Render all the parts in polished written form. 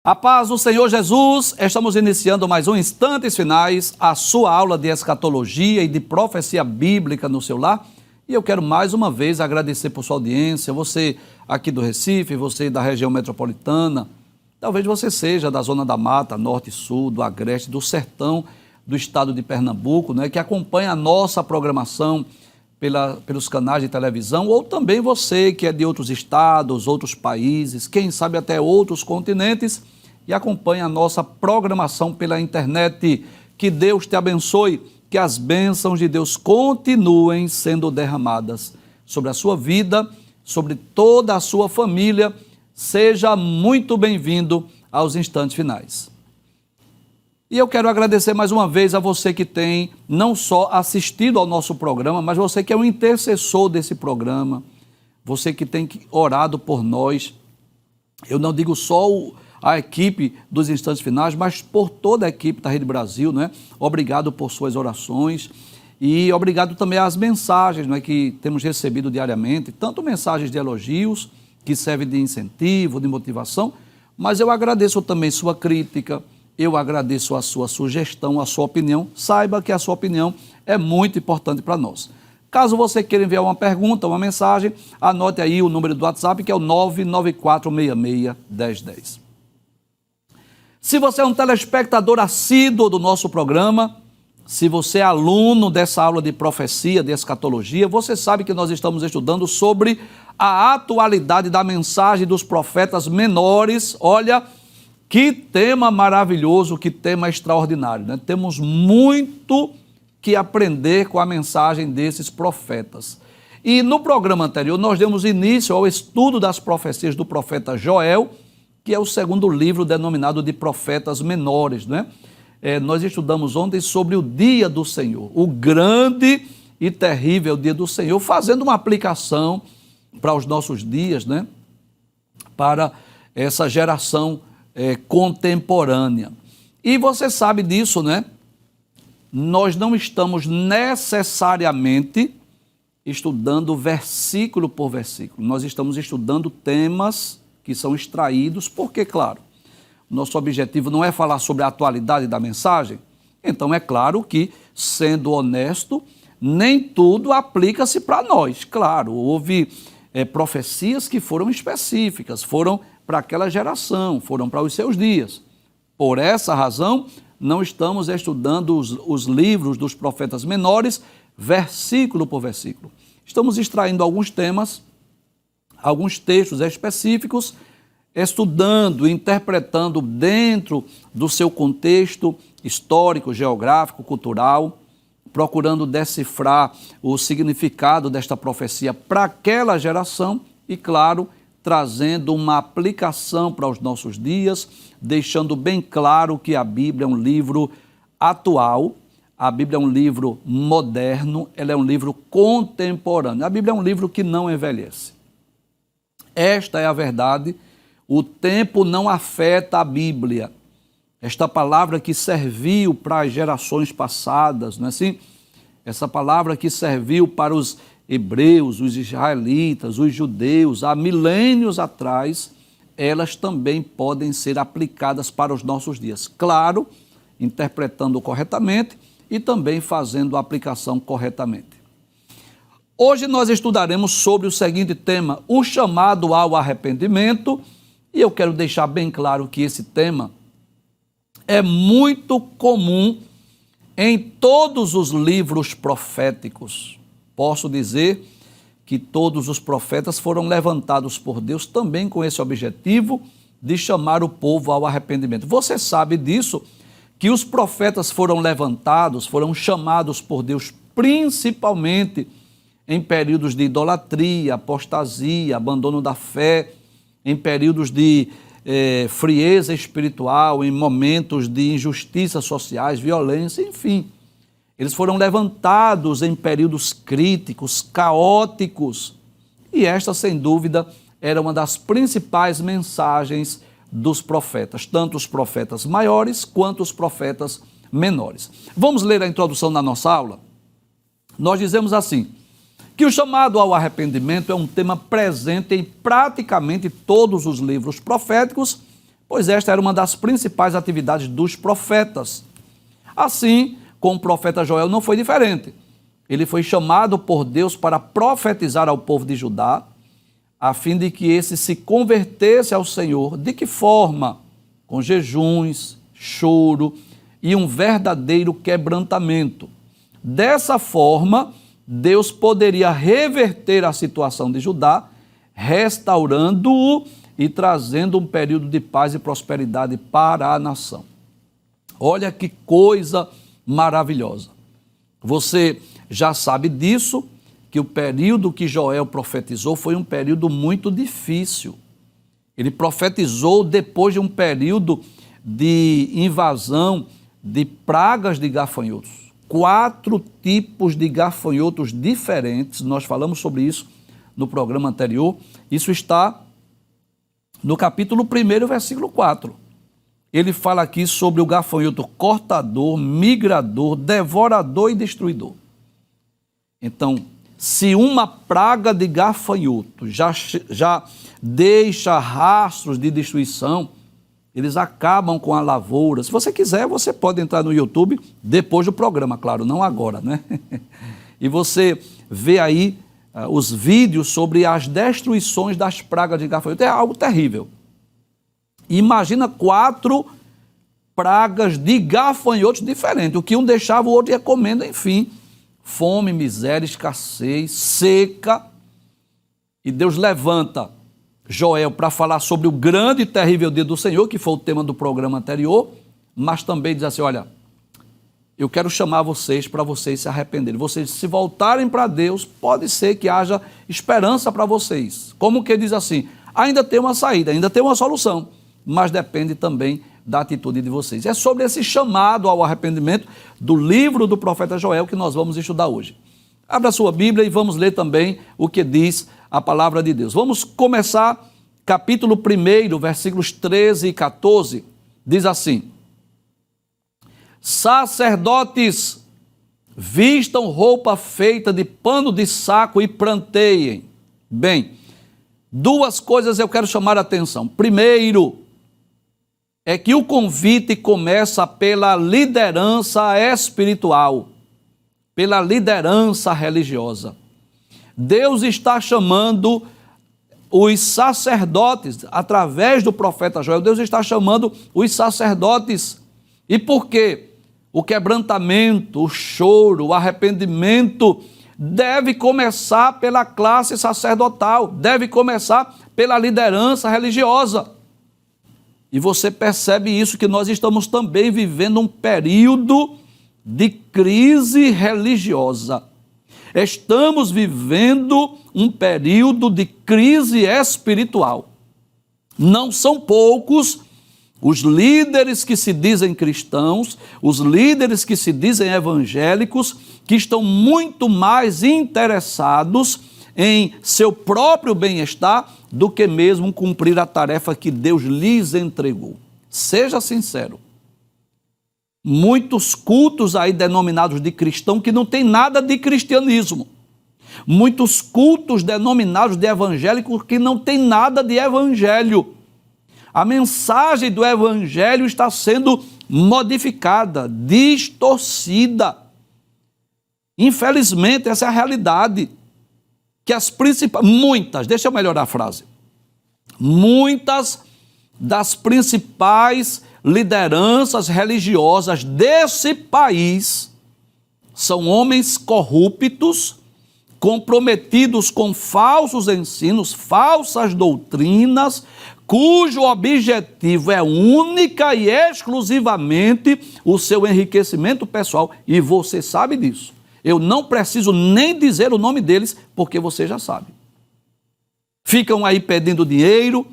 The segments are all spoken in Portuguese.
A paz do Senhor Jesus, estamos iniciando mais um Instantes Finais, a sua aula de escatologia e de profecia bíblica no seu lar. E eu quero mais uma vez agradecer por sua audiência, você aqui do Recife, você da região metropolitana, talvez você seja da Zona da Mata, Norte e Sul, do Agreste, do Sertão, do estado de Pernambuco, que acompanha a nossa programação pelos canais de televisão, ou também você que é de outros estados, outros países, quem sabe até outros continentes, e acompanha a nossa programação pela internet. Que Deus te abençoe, que as bênçãos de Deus continuem sendo derramadas sobre a sua vida, sobre toda a sua família. Seja muito bem-vindo aos Instantes Finais. E eu quero agradecer mais uma vez a você que tem não só assistido ao nosso programa, mas você que é um intercessor desse programa, você que tem orado por nós. Eu não digo só a equipe dos Instantes Finais, mas por toda a equipe da Rede Brasil, Obrigado por suas orações e obrigado também às mensagens, que temos recebido diariamente, tanto mensagens de elogios, que servem de incentivo, de motivação, mas eu agradeço também sua crítica. Eu agradeço a sua sugestão, a sua opinião. Saiba que a sua opinião é muito importante para nós. Caso você queira enviar uma pergunta, uma mensagem, anote aí o número do WhatsApp, que é o 994661010. Se você é um telespectador assíduo do nosso programa, se você é aluno dessa aula de profecia, de escatologia, você sabe que nós estamos estudando sobre a atualidade da mensagem dos profetas menores. Olha, que tema maravilhoso, que tema extraordinário, Temos muito que aprender com a mensagem desses profetas. E no programa anterior nós demos início ao estudo das profecias do profeta Joel, que é o segundo livro denominado de Profetas Menores, Nós estudamos ontem sobre o dia do Senhor, o grande e terrível dia do Senhor, fazendo uma aplicação para os nossos dias, Para essa geração contemporânea. E você sabe disso, Nós não estamos necessariamente estudando versículo por versículo. Nós estamos estudando temas que são extraídos, porque, claro, nosso objetivo não é falar sobre a atualidade da mensagem. Então, é claro que, sendo honesto, nem tudo aplica-se para nós. Claro, houve profecias que foram específicas, foram para aquela geração, foram para os seus dias. Por essa razão, não estamos estudando os livros dos profetas menores, versículo por versículo. Estamos extraindo alguns temas, alguns textos específicos, estudando, interpretando dentro do seu contexto histórico, geográfico, cultural, procurando decifrar o significado desta profecia para aquela geração e, claro, trazendo uma aplicação para os nossos dias, deixando bem claro que a Bíblia é um livro atual, a Bíblia é um livro moderno, ela é um livro contemporâneo. A Bíblia é um livro que não envelhece. Esta é a verdade. O tempo não afeta a Bíblia. Esta palavra que serviu para as gerações passadas, não é assim? Essa palavra que serviu para os hebreus, os israelitas, os judeus, há milênios atrás, elas também podem ser aplicadas para os nossos dias. Claro, interpretando corretamente e também fazendo a aplicação corretamente. Hoje nós estudaremos sobre o seguinte tema, o chamado ao arrependimento, e eu quero deixar bem claro que esse tema é muito comum em todos os livros proféticos. Posso dizer que todos os profetas foram levantados por Deus também com esse objetivo de chamar o povo ao arrependimento. Você sabe disso, que os profetas foram levantados, foram chamados por Deus principalmente em períodos de idolatria, apostasia, abandono da fé, em períodos de frieza espiritual, em momentos de injustiças sociais, violência, enfim. Eles foram levantados em períodos críticos, caóticos, e esta, sem dúvida, era uma das principais mensagens dos profetas, tanto os profetas maiores quanto os profetas menores. Vamos ler a introdução da nossa aula? Nós dizemos assim, que o chamado ao arrependimento é um tema presente em praticamente todos os livros proféticos, pois esta era uma das principais atividades dos profetas. Assim, com o profeta Joel não foi diferente. Ele foi chamado por Deus para profetizar ao povo de Judá, a fim de que esse se convertesse ao Senhor. De que forma? Com jejuns, choro e um verdadeiro quebrantamento. Dessa forma, Deus poderia reverter a situação de Judá, restaurando-o e trazendo um período de paz e prosperidade para a nação. Olha que coisa maravilhosa. Você já sabe disso, que o período que Joel profetizou foi um período muito difícil. Ele profetizou depois de um período de invasão de pragas de gafanhotos. 4 tipos de gafanhotos diferentes, nós falamos sobre isso no programa anterior. Isso está no capítulo 1, versículo 4. Ele fala aqui sobre o gafanhoto cortador, migrador, devorador e destruidor. Então, se uma praga de gafanhoto já deixa rastros de destruição, eles acabam com a lavoura. Se você quiser, você pode entrar no YouTube depois do programa, claro, não agora, né? E você vê aí os vídeos sobre as destruições das pragas de gafanhoto. É algo terrível. Imagina 4 pragas de gafanhotos diferentes. O que um deixava, o outro ia comendo, enfim. Fome, miséria, escassez, seca. E Deus levanta Joel para falar sobre o grande e terrível dia do Senhor, que foi o tema do programa anterior, mas também diz assim, olha, eu quero chamar vocês para vocês se arrependerem. Vocês se voltarem para Deus, pode ser que haja esperança para vocês. Como que diz assim, ainda tem uma saída, ainda tem uma solução, mas depende também da atitude de vocês. É sobre esse chamado ao arrependimento do livro do profeta Joel que nós vamos estudar hoje. Abra a sua Bíblia e vamos ler também o que diz a palavra de Deus. Vamos começar capítulo 1, versículos 13 e 14. Diz assim, sacerdotes, vistam roupa feita de pano de saco e pranteiem. Bem, 2 coisas eu quero chamar a atenção. Primeiro, é que o convite começa pela liderança espiritual, pela liderança religiosa. Deus está chamando os sacerdotes, através do profeta Joel, Deus está chamando os sacerdotes. E por quê? O quebrantamento, o choro, o arrependimento deve começar pela classe sacerdotal, deve começar pela liderança religiosa. E você percebe isso, que nós estamos também vivendo um período de crise religiosa. Estamos vivendo um período de crise espiritual. Não são poucos os líderes que se dizem cristãos, os líderes que se dizem evangélicos, que estão muito mais interessados em seu próprio bem-estar do que mesmo cumprir a tarefa que Deus lhes entregou. Seja sincero. Muitos cultos aí denominados de cristão que não tem nada de cristianismo. Muitos cultos denominados de evangélicos que não tem nada de evangelho. A mensagem do evangelho está sendo modificada, distorcida. Infelizmente, essa é a realidade. Que as principais, deixa eu melhorar a frase. Muitas das principais lideranças religiosas desse país são homens corruptos, comprometidos com falsos ensinos, falsas doutrinas, cujo objetivo é única e exclusivamente o seu enriquecimento pessoal, e você sabe disso. Eu não preciso nem dizer o nome deles, porque você já sabe. Ficam aí pedindo dinheiro,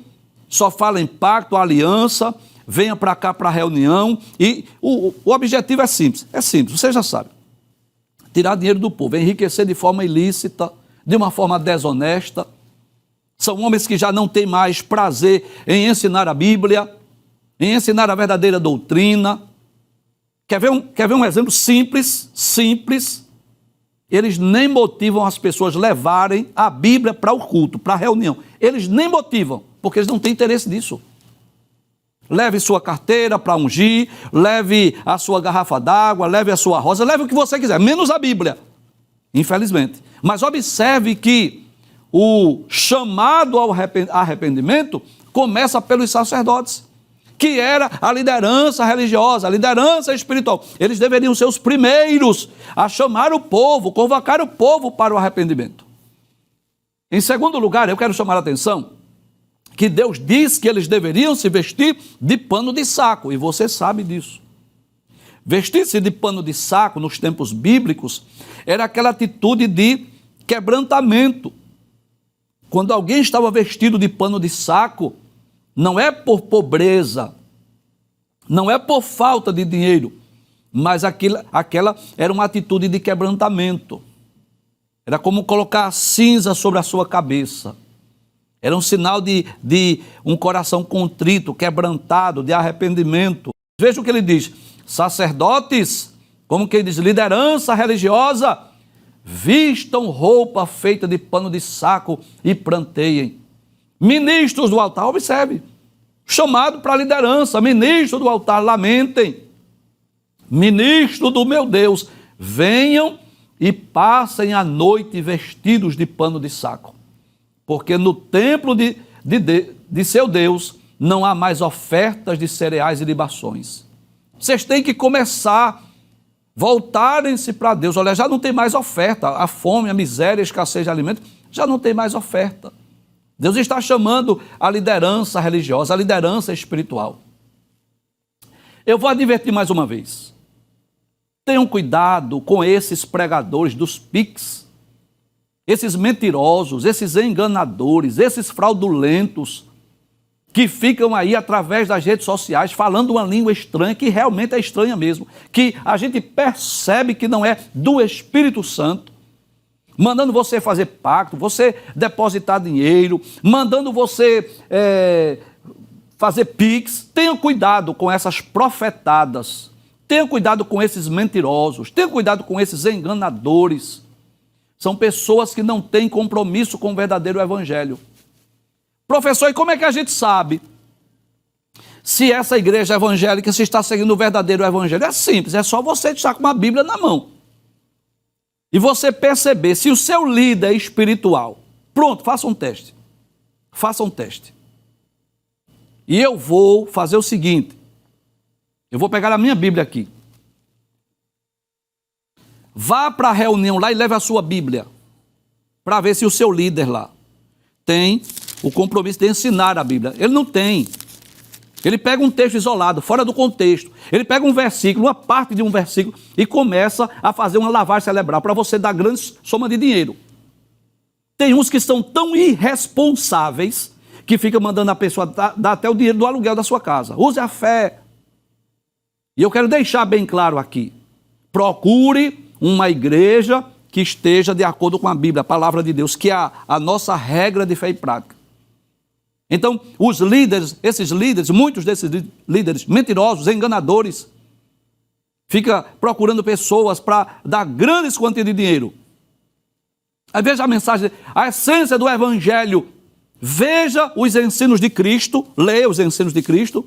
só falam em pacto, aliança, venha para cá para a reunião, e o objetivo é simples, você já sabe. Tirar dinheiro do povo, enriquecer de forma ilícita, de uma forma desonesta. São homens que já não têm mais prazer em ensinar a Bíblia, em ensinar a verdadeira doutrina. Quer ver um exemplo simples? Eles nem motivam as pessoas levarem a Bíblia para o culto, para a reunião. Eles nem motivam, porque eles não têm interesse nisso. Leve sua carteira para ungir, leve a sua garrafa d'água, leve a sua rosa, leve o que você quiser, menos a Bíblia, infelizmente. Mas observe que o chamado ao arrependimento começa pelos sacerdotes, que era a liderança religiosa, a liderança espiritual. Eles deveriam ser os primeiros a chamar o povo, convocar o povo para o arrependimento. Em segundo lugar, eu quero chamar a atenção que Deus diz que eles deveriam se vestir de pano de saco, e você sabe disso. Vestir-se de pano de saco nos tempos bíblicos era aquela atitude de quebrantamento. Quando alguém estava vestido de pano de saco, não é por pobreza, não é por falta de dinheiro, mas aquela era uma atitude de quebrantamento. Era como colocar cinza sobre a sua cabeça. Era um sinal de um coração contrito, quebrantado, de arrependimento. Veja o que ele diz: sacerdotes, como que ele diz, liderança religiosa, vistam roupa feita de pano de saco e pranteiem. Ministros do altar, observe, chamado para a liderança, ministro do altar, lamentem. Ministro do meu Deus, venham e passem a noite vestidos de pano de saco, porque no templo de seu Deus não há mais ofertas de cereais e libações. Vocês têm que começar, voltarem-se para Deus. Olha, já não tem mais oferta, a fome, a miséria, a escassez de alimento, já não tem mais oferta. Deus está chamando a liderança religiosa, a liderança espiritual. Eu vou advertir mais uma vez. Tenham cuidado com esses pregadores dos PIX, esses mentirosos, esses enganadores, esses fraudulentos, que ficam aí através das redes sociais falando uma língua estranha, que realmente é estranha mesmo, que a gente percebe que não é do Espírito Santo, mandando você fazer pacto, você depositar dinheiro, mandando você fazer pix. Tenha cuidado com essas profetadas, tenha cuidado com esses mentirosos, tenha cuidado com esses enganadores. São pessoas que não têm compromisso com o verdadeiro evangelho. Professor, e como é que a gente sabe se essa igreja evangélica se está seguindo o verdadeiro evangelho? É simples, é só você estar com uma Bíblia na mão e você perceber se o seu líder espiritual... Pronto, faça um teste. Faça um teste. E eu vou fazer o seguinte, eu vou pegar a minha Bíblia aqui. Vá para a reunião lá e leve a sua Bíblia, para ver se o seu líder lá tem o compromisso de ensinar a Bíblia. Ele não tem. Ele pega um texto isolado, fora do contexto. Ele pega um versículo, uma parte de um versículo, e começa a fazer uma lavagem cerebral para você dar grande soma de dinheiro. Tem uns que são tão irresponsáveis que ficam mandando a pessoa dar até o dinheiro do aluguel da sua casa. Use a fé. E eu quero deixar bem claro aqui. Procure uma igreja que esteja de acordo com a Bíblia, a palavra de Deus, que é a nossa regra de fé e prática. Então, os líderes, esses líderes, muitos desses líderes mentirosos, enganadores, fica procurando pessoas para dar grandes quantias de dinheiro. Aí veja a mensagem, a essência do evangelho. Veja os ensinos de Cristo, leia os ensinos de Cristo,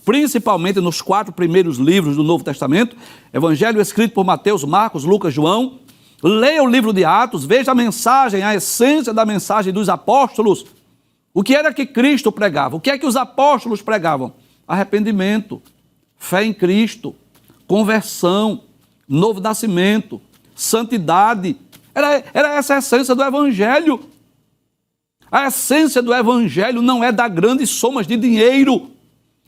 principalmente nos 4 primeiros livros do Novo Testamento, evangelho escrito por Mateus, Marcos, Lucas, João. Leia o livro de Atos, veja a mensagem, a essência da mensagem dos apóstolos. O que era que Cristo pregava? O que é que os apóstolos pregavam? Arrependimento, fé em Cristo, conversão, novo nascimento, santidade. Era essa a essência do evangelho. A essência do evangelho não é dar grandes somas de dinheiro,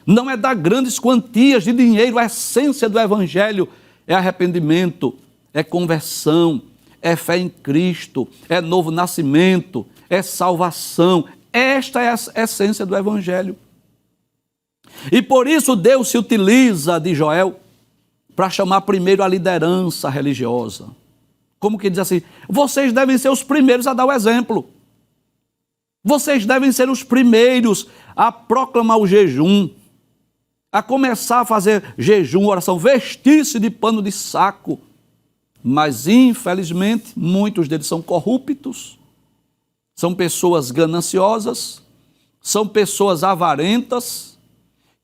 não é dar grandes quantias de dinheiro. A essência do evangelho é arrependimento, é conversão, é fé em Cristo, é novo nascimento, é salvação. Esta é a essência do evangelho. E por isso Deus se utiliza de Joel para chamar primeiro a liderança religiosa. Como que diz assim? Vocês devem ser os primeiros a dar o exemplo. Vocês devem ser os primeiros a proclamar o jejum, a começar a fazer jejum, oração, vestir-se de pano de saco. Mas, infelizmente, muitos deles são corruptos, são pessoas gananciosas, são pessoas avarentas,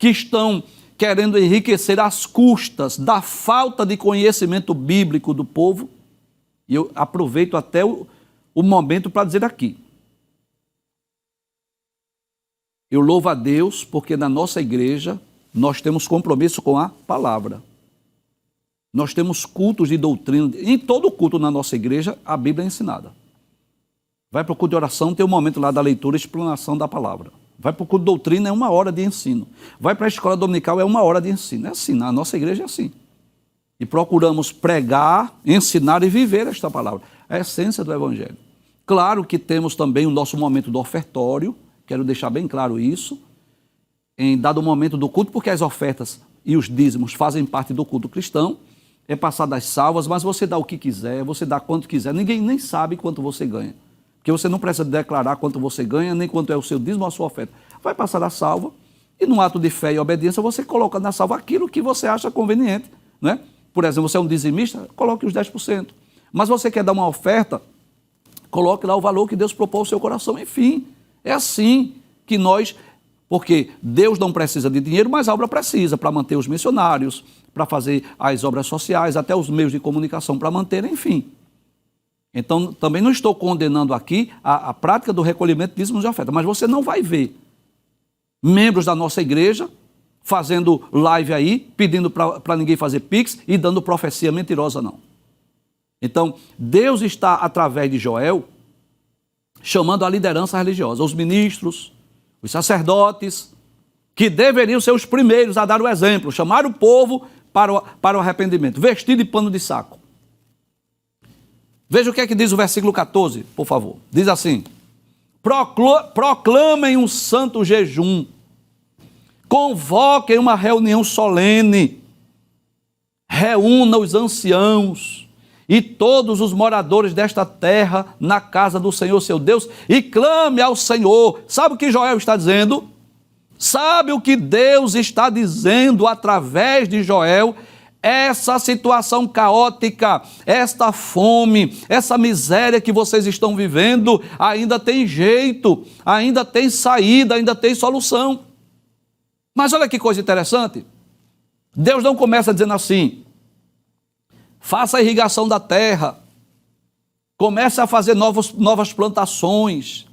que estão querendo enriquecer às custas da falta de conhecimento bíblico do povo. E eu aproveito até o momento para dizer aqui. Eu louvo a Deus porque na nossa igreja nós temos compromisso com a palavra. Nós temos cultos de doutrina. Em todo culto na nossa igreja, a Bíblia é ensinada. Vai para o culto de oração, tem um momento lá da leitura e explanação da palavra. Vai para o culto de doutrina, é 1 hora de ensino. Vai para a escola dominical, é 1 hora de ensino. É assim, na nossa igreja é assim. E procuramos pregar, ensinar e viver esta palavra. A essência do Evangelho. Claro que temos também o nosso momento do ofertório, quero deixar bem claro isso, em dado momento do culto, porque as ofertas e os dízimos fazem parte do culto cristão, é passar das salvas, mas você dá o que quiser, você dá quanto quiser, ninguém nem sabe quanto você ganha. Porque você não precisa declarar quanto você ganha, nem quanto é o seu dízimo ou a sua oferta. Vai passar a salva e num ato de fé e obediência você coloca na salva aquilo que você acha conveniente, né? Por exemplo, você é um dizimista, coloque os 10%. Mas você quer dar uma oferta, coloque lá o valor que Deus propôs ao seu coração. Enfim, é assim que nós, porque Deus não precisa de dinheiro, mas a obra precisa para manter os missionários, para fazer as obras sociais, até os meios de comunicação para manter, enfim. Então, também não estou condenando aqui a prática do recolhimento de dízimos de oferta, mas você não vai ver membros da nossa igreja fazendo live aí, pedindo para ninguém fazer pix e dando profecia mentirosa, não. Então, Deus está, através de Joel, chamando a liderança religiosa, os ministros, os sacerdotes, que deveriam ser os primeiros a dar o exemplo, chamar o povo para o arrependimento, vestir de pano de saco. Veja o que é que diz o versículo 14, por favor. Diz assim: proclamem um santo jejum, convoquem uma reunião solene, reúna os anciãos e todos os moradores desta terra na casa do Senhor seu Deus e clame ao Senhor. Sabe o que Joel está dizendo? Sabe o que Deus está dizendo através de Joel? Essa situação caótica, esta fome, essa miséria que vocês estão vivendo, ainda tem jeito, ainda tem saída, ainda tem solução. Mas olha que coisa interessante. Deus não começa dizendo assim: faça a irrigação da terra, comece a fazer novas plantações.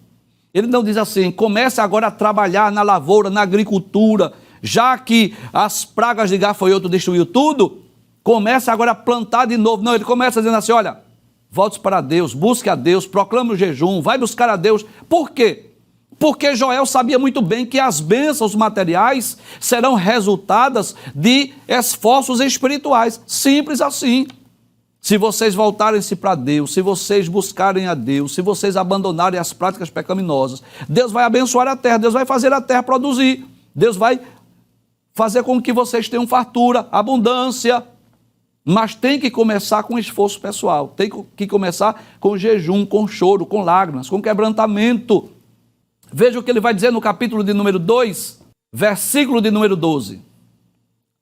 Ele não diz assim: comece agora a trabalhar na lavoura, na agricultura, já que as pragas de gafanhoto destruiu tudo, comece agora a plantar de novo. Não, ele começa dizendo assim: olha, volte para Deus, busque a Deus, proclame o jejum, vai buscar a Deus. Por quê? Porque Joel sabia muito bem que as bênçãos materiais serão resultadas de esforços espirituais. Simples assim. Se vocês voltarem-se para Deus, se vocês buscarem a Deus, se vocês abandonarem as práticas pecaminosas, Deus vai abençoar a terra, Deus vai fazer a terra produzir, Deus vai fazer com que vocês tenham fartura, abundância. Mas tem que começar com esforço pessoal, tem que começar com jejum, com choro, com lágrimas, com quebrantamento. Veja o que ele vai dizer no capítulo de número 2, versículo de número 12.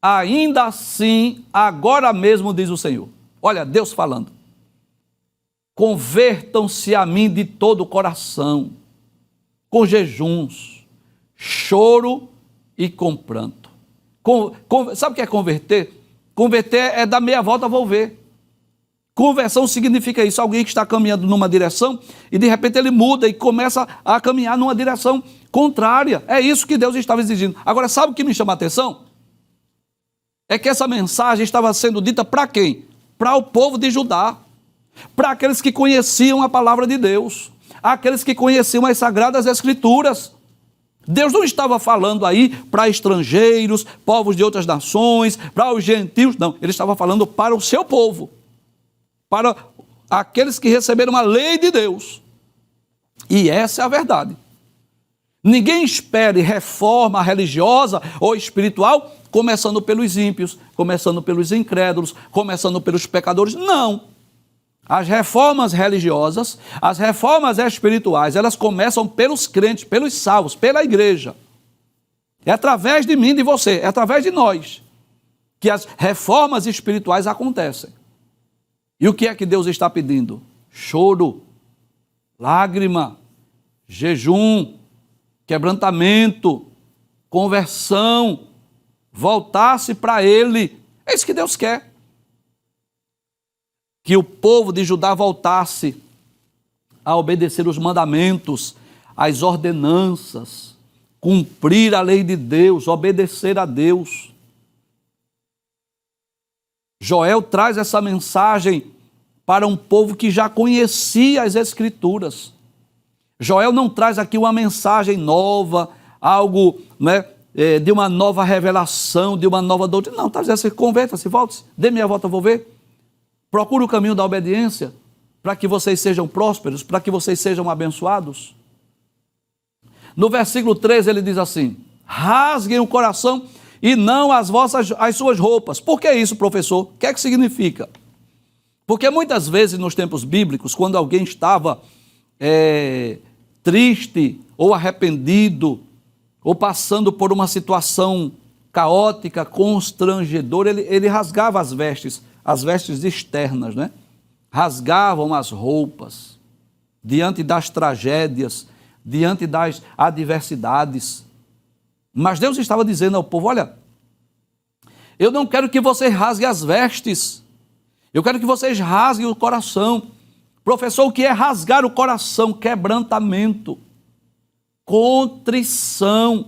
Ainda assim, agora mesmo, diz o Senhor. Olha, Deus falando. Convertam-se a mim de todo o coração, com jejuns, choro e com pranto. Sabe o que é converter? Converter é dar meia volta a volver. Conversão significa isso, alguém que está caminhando numa direção e de repente ele muda e começa a caminhar numa direção contrária. É isso que Deus estava exigindo. Agora, sabe o que me chama a atenção? É que essa mensagem estava sendo dita para quem? Para o povo de Judá, para aqueles que conheciam a palavra de Deus, aqueles que conheciam as Sagradas Escrituras. Deus não estava falando aí para estrangeiros, povos de outras nações, para os gentios, não. Ele estava falando para o seu povo, para aqueles que receberam a lei de Deus. E essa é a verdade. Ninguém espere reforma religiosa ou espiritual começando pelos ímpios, começando pelos incrédulos, começando pelos pecadores. Não. As reformas religiosas, as reformas espirituais, elas começam pelos crentes, pelos salvos, pela igreja. É através de mim, de você, é através de nós que as reformas espirituais acontecem. E o que é que Deus está pedindo? Choro, lágrima, jejum, quebrantamento, conversão, voltasse para ele. É isso que Deus quer. Que o povo de Judá voltasse a obedecer os mandamentos, as ordenanças, cumprir a lei de Deus, obedecer a Deus. Joel traz essa mensagem para um povo que já conhecia as Escrituras. Joel não traz aqui uma mensagem nova, algo, né, de uma nova revelação, de uma nova doutrina. Não, está dizendo assim, converta-se, volte-se, dê meia volta, vou ver. Procure o caminho da obediência para que vocês sejam prósperos, para que vocês sejam abençoados. No versículo 13 ele diz assim, rasguem o coração e não as suas roupas. Por que isso, professor? O que é que significa? Porque muitas vezes nos tempos bíblicos, quando alguém estava triste ou arrependido, ou passando por uma situação caótica, constrangedora, ele rasgava as vestes externas, né? Rasgavam as roupas diante das tragédias, diante das adversidades. Mas Deus estava dizendo ao povo, olha, eu não quero que vocês rasguem as vestes, eu quero que vocês rasguem o coração. Professor, o que é rasgar o coração? Quebrantamento, contrição,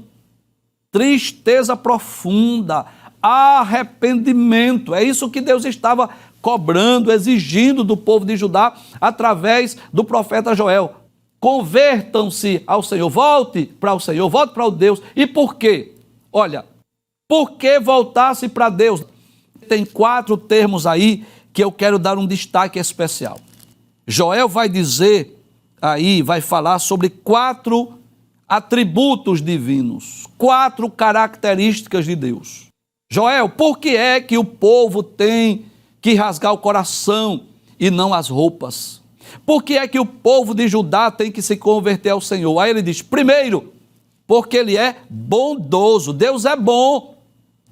tristeza profunda, arrependimento. É isso que Deus estava cobrando, exigindo do povo de Judá através do profeta Joel. Convertam-se ao Senhor, volte para o Senhor, volte para o Deus. E por quê? Olha, por que voltar-se para Deus? Tem 4 termos aí que eu quero dar um destaque especial. Joel vai dizer aí, vai falar sobre 4 atributos divinos, 4 características de Deus. Joel, por que é que o povo tem que rasgar o coração e não as roupas? Por que é que o povo de Judá tem que se converter ao Senhor? Aí ele diz, primeiro, porque ele é bondoso. Deus é bom.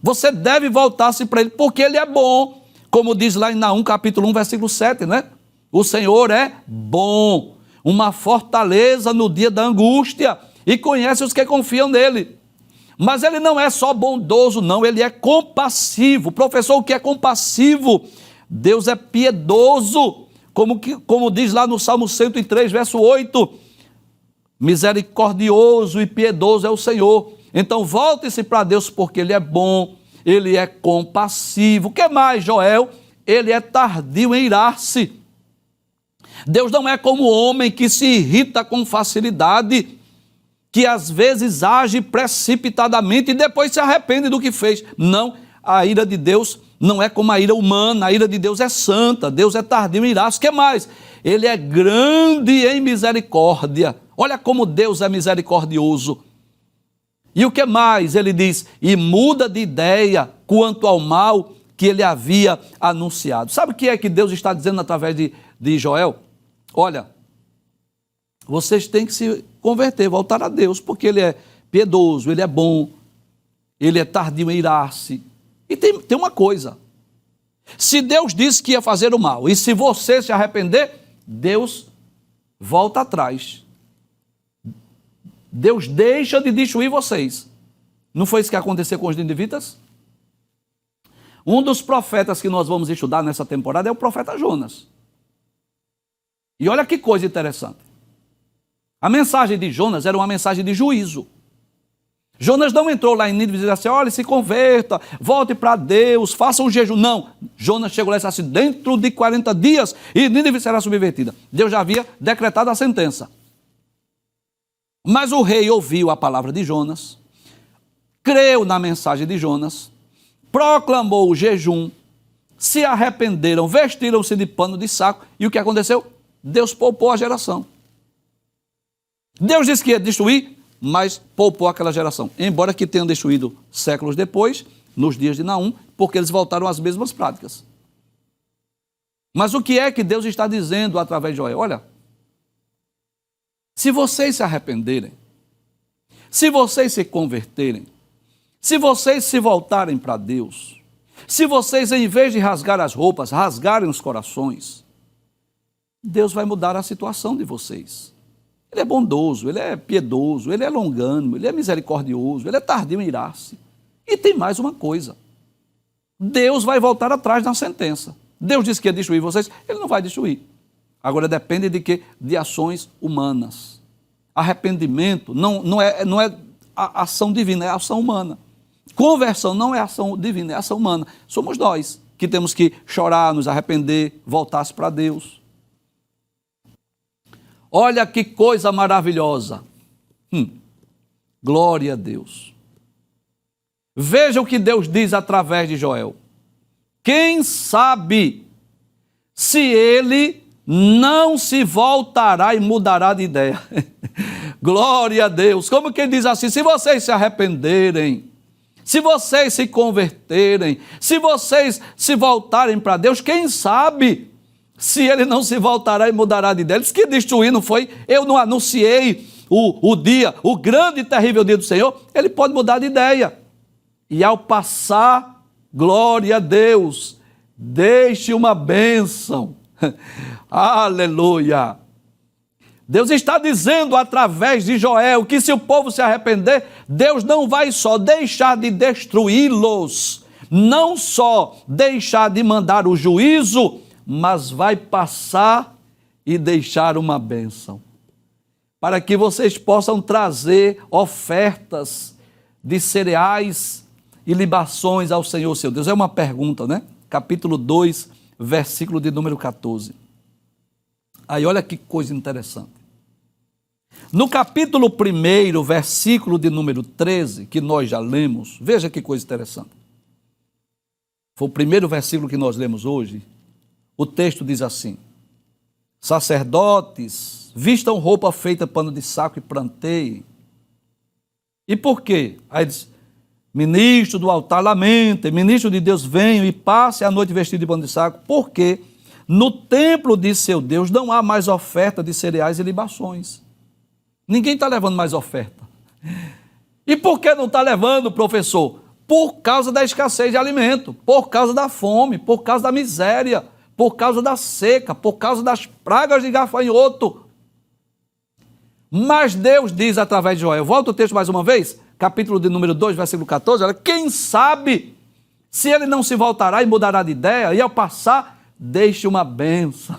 Você deve voltar-se para ele, porque ele é bom. Como diz lá em Naum, capítulo 1, versículo 7, né? O Senhor é bom, uma fortaleza no dia da angústia, e conhece os que confiam nele. Mas ele não é só bondoso, não, ele é compassivo. Professor, o que é compassivo? Deus é piedoso, como diz lá no Salmo 103, verso 8, misericordioso e piedoso é o Senhor. Então volte-se para Deus, porque ele é bom, ele é compassivo. O que mais, Joel? Ele é tardio em irar-se. Deus não é como o homem que se irrita com facilidade, que às vezes age precipitadamente e depois se arrepende do que fez. Não, a ira de Deus não é como a ira humana, a ira de Deus é santa, Deus é tardio em irar-se. O que mais? Ele é grande em misericórdia. Olha como Deus é misericordioso. E o que mais? Ele diz, e muda de ideia quanto ao mal que ele havia anunciado. Sabe o que é que Deus está dizendo através de Joel? Olha, vocês têm que se converter, voltar a Deus, porque ele é piedoso, ele é bom, ele é tardio em irar-se. E tem uma coisa, se Deus disse que ia fazer o mal, e se você se arrepender, Deus volta atrás. Deus deixa de destruir vocês. Não foi isso que aconteceu com os ninivitas? Um dos profetas que nós vamos estudar nessa temporada é o profeta Jonas. E olha que coisa interessante. A mensagem de Jonas era uma mensagem de juízo. Jonas não entrou lá em Nínive e disse assim, olha, se converta, volte para Deus, faça um jejum. Não, Jonas chegou lá e disse assim, dentro de 40 dias e Nínive será subvertida. Deus já havia decretado a sentença. Mas o rei ouviu a palavra de Jonas, creu na mensagem de Jonas, proclamou o jejum, se arrependeram, vestiram-se de pano de saco, e o que aconteceu? Deus poupou a geração. Deus disse que ia destruir, mas poupou aquela geração. Embora que tenham destruído séculos depois, nos dias de Naum, porque eles voltaram às mesmas práticas. Mas o que é que Deus está dizendo através de Joel? Olha, se vocês se arrependerem, se vocês se converterem, se vocês se voltarem para Deus, se vocês, em vez de rasgar as roupas, rasgarem os corações, Deus vai mudar a situação de vocês. Ele é bondoso, ele é piedoso, ele é longânimo, ele é misericordioso, ele é tardio em irar-se. E tem mais uma coisa. Deus vai voltar atrás na sentença. Deus disse que ia destruir vocês, ele não vai destruir. Agora depende de quê? De ações humanas. Arrependimento não é a ação divina, é a ação humana. Conversão não é ação divina, é ação humana. Somos nós que temos que chorar, nos arrepender, voltar-se para Deus. Olha que coisa maravilhosa. Glória a Deus. Veja o que Deus diz através de Joel. Quem sabe se ele não se voltará e mudará de ideia. Glória a Deus. Como que ele diz assim? Se vocês se arrependerem, se vocês se converterem, se vocês se voltarem para Deus, quem sabe se ele não se voltará e mudará de ideia? Ele disse que destruir, não foi? Eu não anunciei o dia, o grande e terrível dia do Senhor. Ele pode mudar de ideia. E ao passar, glória a Deus, deixe uma bênção. Aleluia. Deus está dizendo através de Joel que se o povo se arrepender, Deus não vai só deixar de destruí-los, não só deixar de mandar o juízo, mas vai passar e deixar uma bênção. Para que vocês possam trazer ofertas de cereais e libações ao Senhor seu Deus. É uma pergunta, né? Capítulo 2, versículo de número 14. Aí olha que coisa interessante. No capítulo 1, versículo de número 13, que nós já lemos, veja que coisa interessante. Foi o primeiro versículo que nós lemos hoje. O texto diz assim: sacerdotes, vistam roupa feita pano de saco e planteiem. E por quê? Aí diz: ministro do altar, lamentem, ministro de Deus, venham e passe a noite vestido de pano de saco, porque no templo de seu Deus não há mais oferta de cereais e libações. Ninguém está levando mais oferta. E por que não está levando, professor? Por causa da escassez de alimento, por causa da fome, por causa da miséria, por causa da seca, por causa das pragas de gafanhoto. Mas Deus diz através de Joel, volta o texto mais uma vez, capítulo de número 2, versículo 14, olha, quem sabe se ele não se voltará e mudará de ideia, e ao passar, deixe uma bênção,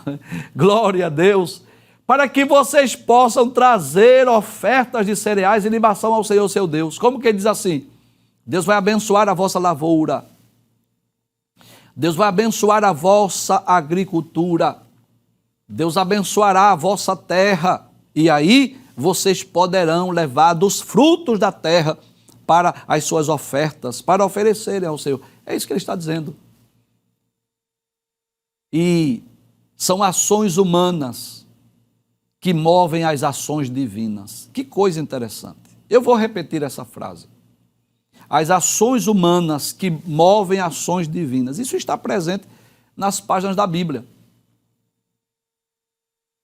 glória a Deus, para que vocês possam trazer ofertas de cereais e libação ao Senhor seu Deus. Como que ele diz assim? Deus vai abençoar a vossa lavoura, Deus vai abençoar a vossa agricultura, Deus abençoará a vossa terra, e aí vocês poderão levar dos frutos da terra para as suas ofertas, para oferecerem ao Senhor. É isso que ele está dizendo. E são ações humanas que movem as ações divinas. Que coisa interessante. Eu vou repetir essa frase. As ações humanas que movem ações divinas. Isso está presente nas páginas da Bíblia.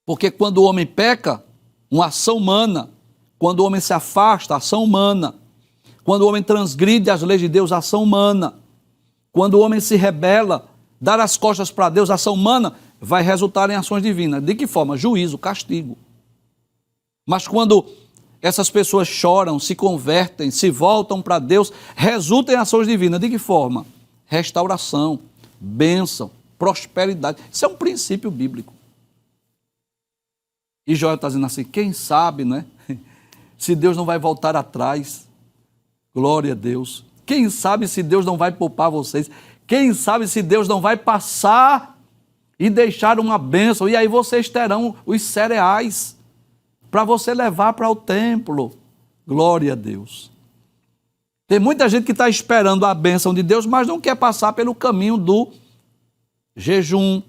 Porque quando o homem peca, uma ação humana. Quando o homem se afasta, ação humana. Quando o homem transgride as leis de Deus, ação humana. Quando o homem se rebela, dar as costas para Deus, ação humana, vai resultar em ações divinas. De que forma? Juízo, castigo. Mas quando essas pessoas choram, se convertem, se voltam para Deus, resulta em ações divinas. De que forma? Restauração, bênção, prosperidade. Isso é um princípio bíblico. E Joel está dizendo assim, quem sabe, né? Se Deus não vai voltar atrás. Glória a Deus. Quem sabe se Deus não vai poupar vocês. Quem sabe se Deus não vai passar e deixar uma bênção. E aí vocês terão os cereais para você levar para o templo. Glória a Deus. Tem muita gente que está esperando a bênção de Deus, mas não quer passar pelo caminho do jejum,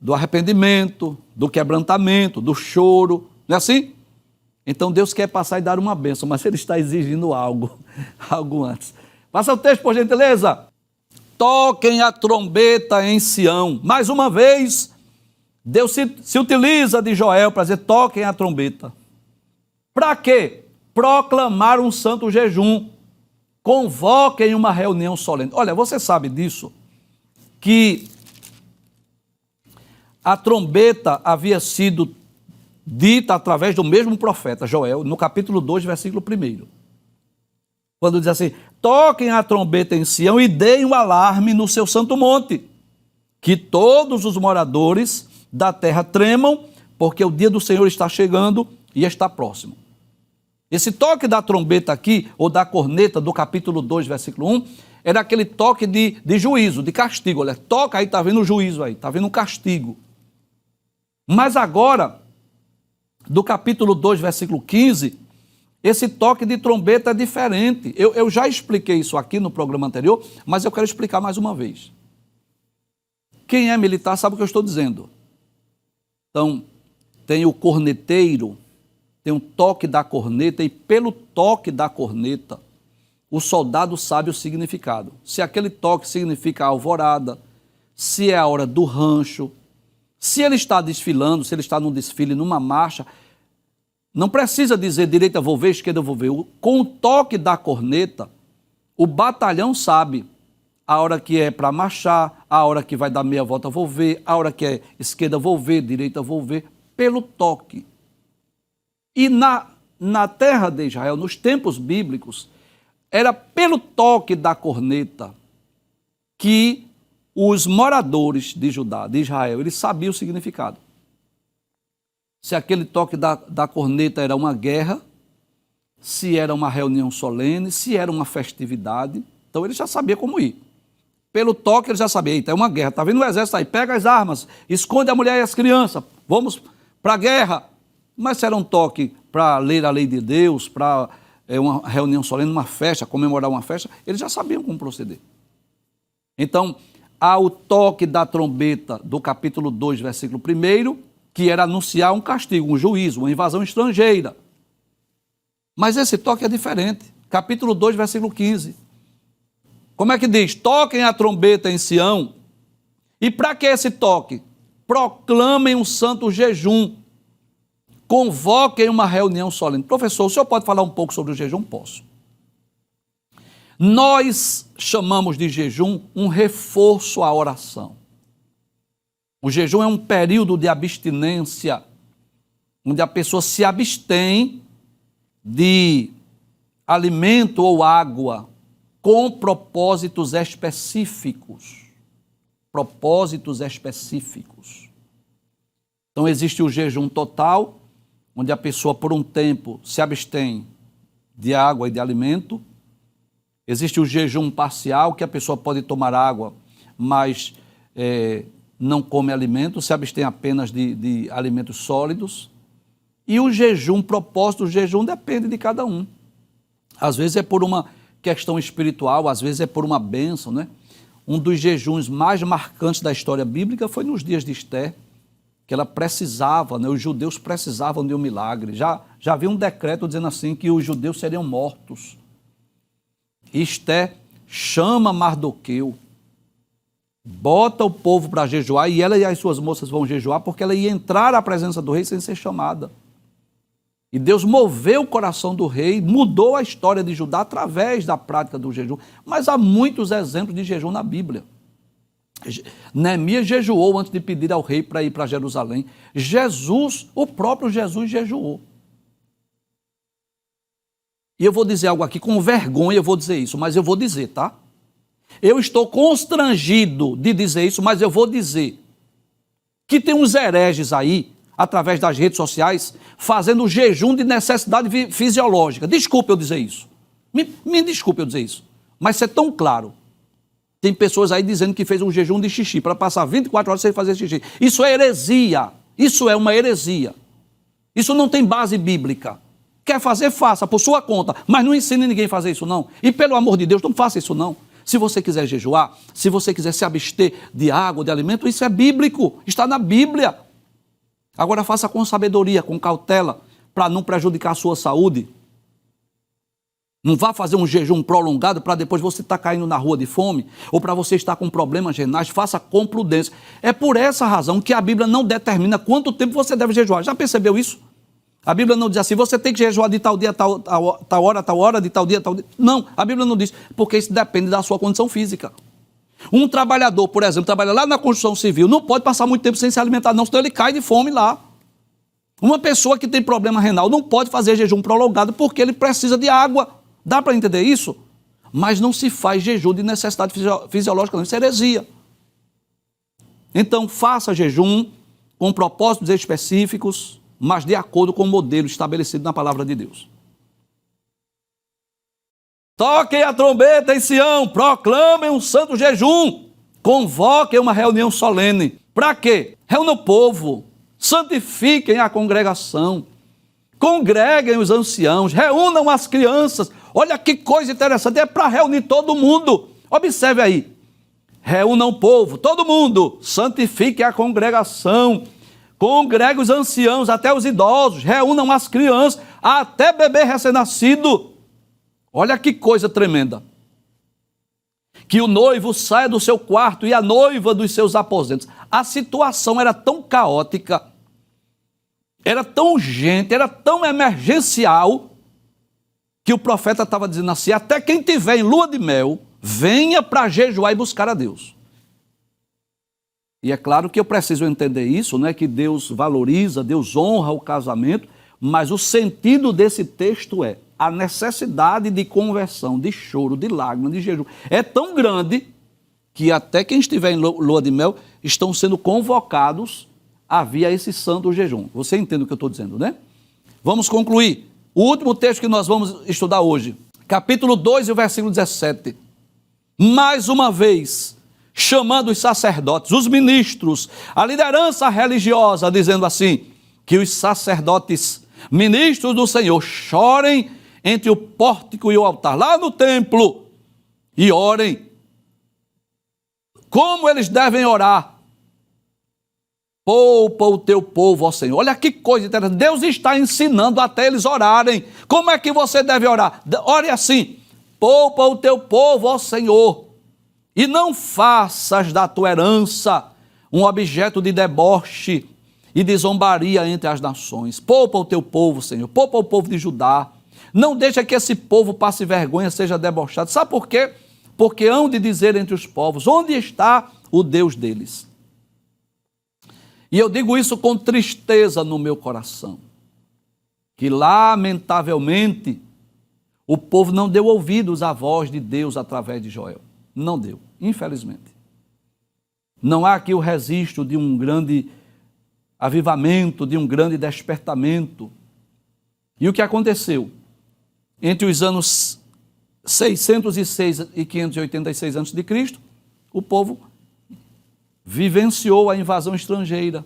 do arrependimento, do quebrantamento, do choro. Não é assim? Então Deus quer passar e dar uma bênção, mas Ele está exigindo algo antes. Passa o texto, por gentileza. Toquem a trombeta em Sião. Mais uma vez, Deus se utiliza de Joel para dizer, toquem a trombeta. Para quê? Proclamar um santo jejum. Convoquem uma reunião solene. Olha, você sabe disso, que a trombeta havia sido dita através do mesmo profeta, Joel, no capítulo 2, versículo 1. Quando diz assim, toquem a trombeta em Sião e deem o alarme no seu santo monte, que todos os moradores da terra tremam, porque o dia do Senhor está chegando e está próximo. Esse toque da trombeta aqui, ou da corneta do capítulo 2, versículo 1, era aquele toque de juízo, de castigo. Olha, toca aí, está vendo o juízo aí, está vendo um castigo. Mas agora, do capítulo 2, versículo 15, esse toque de trombeta é diferente. Eu já expliquei isso aqui no programa anterior, mas eu quero explicar mais uma vez. Quem é militar sabe o que eu estou dizendo. Então, tem o corneteiro, tem um toque da corneta, e pelo toque da corneta, o soldado sabe o significado. Se aquele toque significa a alvorada, se é a hora do rancho, se ele está desfilando, se ele está num desfile, numa marcha, não precisa dizer direita vou ver, esquerda vou ver. Com o toque da corneta, o batalhão sabe a hora que é para marchar, a hora que vai dar meia volta vou ver, a hora que é esquerda vou ver, direita vou ver, pelo toque. E na terra de Israel, nos tempos bíblicos, era pelo toque da corneta que os moradores de Judá, de Israel, eles sabiam o significado. Se aquele toque da corneta era uma guerra, se era uma reunião solene, se era uma festividade, então ele já sabia como ir. Pelo toque ele já sabia, eita, é uma guerra, está vindo o exército aí, pega as armas, esconde a mulher e as crianças, vamos para a guerra. Mas se era um toque para ler a lei de Deus, para uma reunião solene, uma festa, comemorar uma festa, eles já sabiam como proceder. Então, há o toque da trombeta do capítulo 2, versículo 1, que era anunciar um castigo, um juízo, uma invasão estrangeira. Mas esse toque é diferente. Capítulo 2, versículo 15. Como é que diz? Toquem a trombeta em Sião. E para que esse toque? Proclamem um santo jejum. Convoquem uma reunião solene. Professor, o senhor pode falar um pouco sobre o jejum? Posso. Nós chamamos de jejum um reforço à oração. O jejum é um período de abstinência, onde a pessoa se abstém de alimento ou água com propósitos específicos. Propósitos específicos. Então existe o jejum total, onde a pessoa por um tempo se abstém de água e de alimento. Existe o jejum parcial, que a pessoa pode tomar água, mas não come alimento, se abstém apenas de alimentos sólidos. E o jejum, propósito do jejum depende de cada um. Às vezes é por uma questão espiritual, às vezes é por uma bênção, né? Um dos jejuns mais marcantes da história bíblica foi nos dias de Esther, que ela precisava, né? Os judeus precisavam de um milagre. Já havia um decreto dizendo assim que os judeus seriam mortos. Esther chama Mardoqueu, bota o povo para jejuar, e ela e as suas moças vão jejuar porque ela ia entrar à presença do rei sem ser chamada. E Deus moveu o coração do rei, mudou a história de Judá através da prática do jejum. Mas há muitos exemplos de jejum na Bíblia. Neemias jejuou antes de pedir ao rei para ir para Jerusalém. O próprio Jesus jejuou. E eu vou dizer algo aqui, com vergonha eu vou dizer isso, mas eu vou dizer, tá? Eu estou constrangido de dizer isso, mas eu vou dizer que tem uns hereges aí, através das redes sociais, fazendo jejum de necessidade fisiológica. Desculpe eu dizer isso. Me desculpe eu dizer isso. Mas isso é tão claro. Tem pessoas aí dizendo que fez um jejum de xixi, para passar 24 horas sem fazer xixi. Isso é heresia. Isso é uma heresia. Isso não tem base bíblica. Quer fazer, faça, por sua conta. Mas não ensine ninguém a fazer isso, não. E pelo amor de Deus, não faça isso, não. Se você quiser jejuar, se você quiser se abster de água, de alimento, isso é bíblico. Está na Bíblia. Agora faça com sabedoria, com cautela, para não prejudicar a sua saúde. Não vá fazer um jejum prolongado para depois você estar caindo na rua de fome, ou para você estar com problemas renais. Faça com prudência. É por essa razão que a Bíblia não determina quanto tempo você deve jejuar. Já percebeu isso? A Bíblia não diz assim, você tem que jejuar de tal dia, tal hora, de tal dia, tal dia. Não, a Bíblia não diz, porque isso depende da sua condição física. Um trabalhador, por exemplo, trabalha lá na construção civil, não pode passar muito tempo sem se alimentar, não, senão ele cai de fome lá. Uma pessoa que tem problema renal não pode fazer jejum prolongado porque ele precisa de água, Dá para entender isso? Mas não se faz jejum de necessidade fisiológica, não. Isso é heresia. Então, faça jejum com propósitos específicos, mas de acordo com o modelo estabelecido na palavra de Deus. Toquem a trombeta em Sião, proclamem um santo jejum, convoquem uma reunião solene. Para quê? Reúnam o povo, santifiquem a congregação, congreguem os anciãos, reúnam as crianças. Olha que coisa interessante, é para reunir todo mundo. Observe aí, reúnam o povo, todo mundo, santifiquem a congregação, congreguem os anciãos, até os idosos, reúnam as crianças, até bebê recém-nascido. Olha que coisa tremenda. Que o noivo saia do seu quarto e a noiva dos seus aposentos. A situação era tão caótica, era tão urgente, era tão emergencial, que o profeta estava dizendo assim: até quem tiver em lua de mel, venha para jejuar e buscar a Deus. E é claro que eu preciso entender isso, né? Que Deus valoriza, Deus honra o casamento, mas o sentido desse texto é: a necessidade de conversão, de choro, de lágrimas, de jejum é tão grande que até quem estiver em lua de mel estão sendo convocados a vir a esse santo jejum. Você entende o que eu estou dizendo, né? Vamos concluir. O último texto que nós vamos estudar hoje, capítulo 2 e o versículo 17. Mais uma vez, chamando os sacerdotes, os ministros, a liderança religiosa, dizendo assim, que os sacerdotes, ministros do Senhor, chorem entre o pórtico e o altar, lá no templo, e orem. Como eles devem orar? Poupa o teu povo, ó Senhor. Olha que coisa interessante. Deus está ensinando até eles orarem. Como é que você deve orar? Ore assim: poupa o teu povo, ó Senhor, e não faças da tua herança um objeto de deboche e de zombaria entre as nações. Poupa o teu povo, Senhor. Poupa o povo de Judá. Não deixa que esse povo passe vergonha, seja debochado. Sabe por quê? Porque hão de dizer entre os povos: onde está o Deus deles? E eu digo isso com tristeza no meu coração, que lamentavelmente o povo não deu ouvidos à voz de Deus através de Joel. Não deu, infelizmente. Não há aqui o registro de um grande avivamento, de um grande despertamento. E o que aconteceu? Entre os anos 606 e 586 a.C., o povo vivenciou a invasão estrangeira.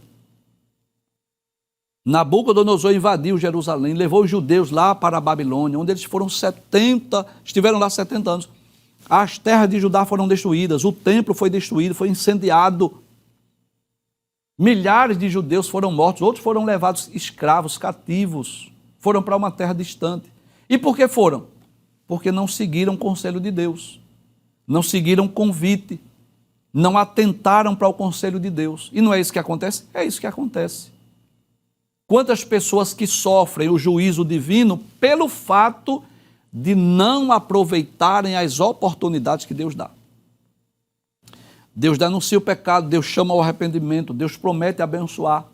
Nabucodonosor invadiu Jerusalém, levou os judeus lá para a Babilônia, onde eles estiveram lá 70 anos. As terras de Judá foram destruídas, o templo foi destruído, foi incendiado. Milhares de judeus foram mortos, outros foram levados escravos, cativos, foram para uma terra distante. E por que foram? Porque não seguiram o conselho de Deus, não seguiram o convite, não atentaram para o conselho de Deus. E não é isso que acontece? É isso que acontece. Quantas pessoas que sofrem o juízo divino pelo fato de não aproveitarem as oportunidades que Deus dá. Deus denuncia o pecado, Deus chama ao arrependimento, Deus promete abençoar,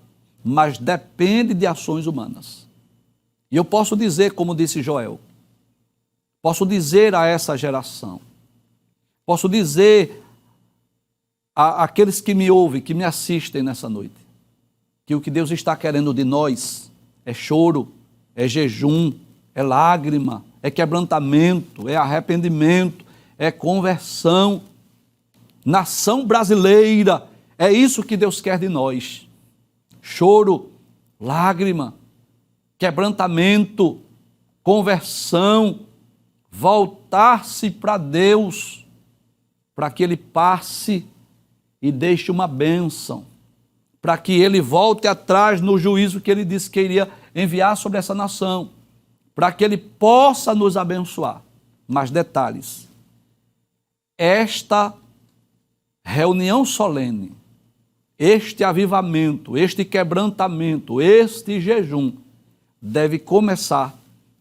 mas depende de ações humanas. E eu posso dizer, como disse Joel, posso dizer a essa geração, posso dizer àqueles que me ouvem, que me assistem nessa noite, que o que Deus está querendo de nós é choro, é jejum, é lágrima, é quebrantamento, é arrependimento, é conversão. Nação brasileira, é isso que Deus quer de nós. Choro, lágrima, quebrantamento, conversão, voltar-se para Deus, para que Ele passe e deixe uma bênção, para que Ele volte atrás no juízo que Ele disse que iria enviar sobre essa nação, para que Ele possa nos abençoar. Mas detalhes, esta reunião solene, este avivamento, este quebrantamento, este jejum, deve começar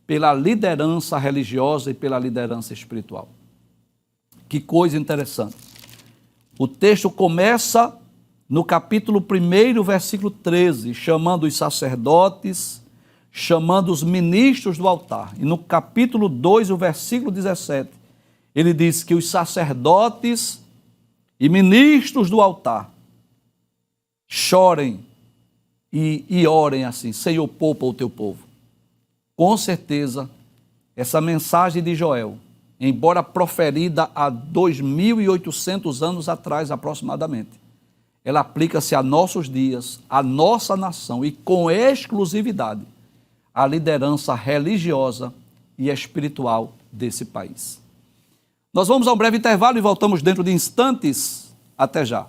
pela liderança religiosa e pela liderança espiritual. Que coisa interessante. O texto começa no capítulo 1, versículo 13, chamando os sacerdotes, chamando os ministros do altar. E no capítulo 2, o versículo 17, ele diz que os sacerdotes e ministros do altar chorem e orem assim: Senhor, poupa o teu povo. Com certeza, essa mensagem de Joel, embora proferida há 2.800 anos atrás aproximadamente, ela aplica-se a nossos dias, a nossa nação e com exclusividade à liderança religiosa e espiritual desse país. Nós vamos a um breve intervalo e voltamos dentro de instantes. Até já.